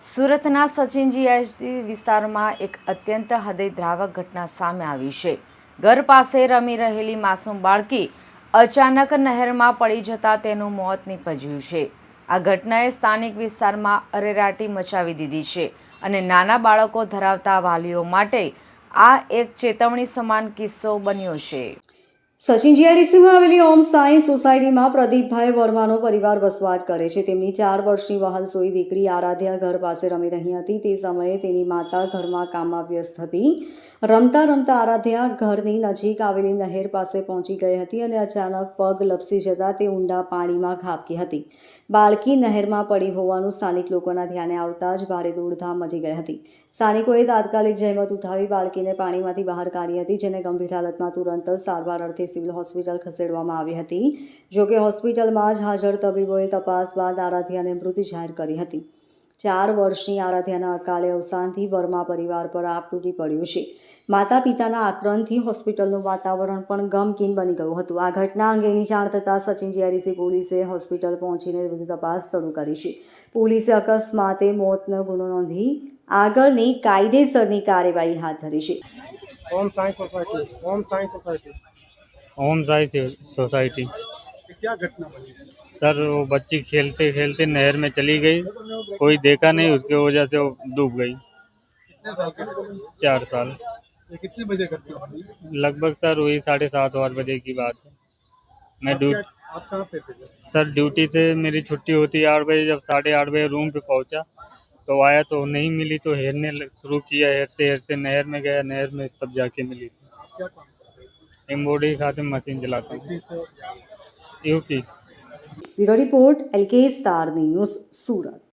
સુરતના સચિન જીઆઈડીસી વિસ્તારમાં એક અત્યંત હૃદયદ્રાવક ઘટના સામે આવી છે। ઘર પાસે રમી રહેલી માસૂમ બાળકી અચાનક નહેરમાં પડી જતા તેનું મોત નીપજ્યું છે। આ ઘટનાએ સ્થાનિક વિસ્તારમાં અરેરાટી મચાવી દીધી છે અને નાના બાળકો ધરાવતા વાલીઓ માટે આ એક ચેતવણી સમાન કિસ્સો બન્યો છે। સચિન જીઆઈડીસીમાં આવેલી ઓમ સાઈ સોસાયટીમાં પ્રદીપભાઈ વર્માનો પરિવાર વસવાટ કરે છે। તેમની 4 વર્ષની વહાલસોઈ દીકરી આરાધ્યા ઘર પાસે રમી રહી હતી। તે સમયે તેની માતા ઘરમાં કામમાં વ્યસ્ત હતી। રમતા રમતા આરાધ્યા ઘરની નજીક આવેલી નહેર પાસે પહોંચી ગઈ હતી અને અચાનક પગ લપસી જતા તે ઊંડા પાણીમાં ખાબકી હતી। બાળકી નહેરમાં પડી હોવાનું સ્થાનિક લોકોના ધ્યાને આવતા જ ભારે દોડધામ મચી ગઈ હતી। સ્થાનિકોએ તાત્કાલિક જહેમત ઉઠાવી બાળકીને પાણીમાંથી બહાર કાઢી હતી, જેને ગંભીર હાલતમાં તુરંત સારવાર અર્થે સિવિલ હોસ્પિટલ ખસેડવામાં આવી હતી। જોકે હોસ્પિટલમાં જ હાજર તબીબોએ તપાસ બાદ આરાધ્યાને મૃત જાહેર કરી હતી। 4 વર્ષની આરાધ્યાના અકાલે અવસાનથી વર્મા પરિવાર પર આપ તૂટી પડ્યું છે। માતા પિતાના આક્રંદથી હોસ્પિટલનું વાતાવરણ પણ ગમગીન બની ગયું હતું। આ ઘટના અંગેની જાણ થતાં સચિન જીઆઈડીસી પોલીસે હોસ્પિટલ પહોંચીને વધુ તપાસ શરૂ કરી છે। પોલીસે અકસ્માતે મોતનો ગુનો નોંધી આગળની કાયદેસરની કાર્યવાહી હાથ ધરી છે। ओम साई सोसाइटी क्या घटना बनी? सर वो बच्ची खेलते खेलते नहर में चली गई, कोई देखा नहीं, उसकी वजह से वो डूब गई। कितने साल की? 4 साल। ये कितने बजे घटना बनी? लगभग सर वही 7:30-8 बजे की बात है। मैं आप कहाँ पे थे? सर ड्यूटी से मेरी छुट्टी होती 8 बजे, जब 8:30 बजे रूम पे पहुंचा तो आया तो नहीं मिली, तो शुरू किया, हेरते हेरते नहर में गया, नहर में तब जाके मिली थी। क्या काम करते हैं? एम्ब्रॉयडरी खाते मशीन चलाता हूँ। किस UP. Bureau report LK star news सूरत।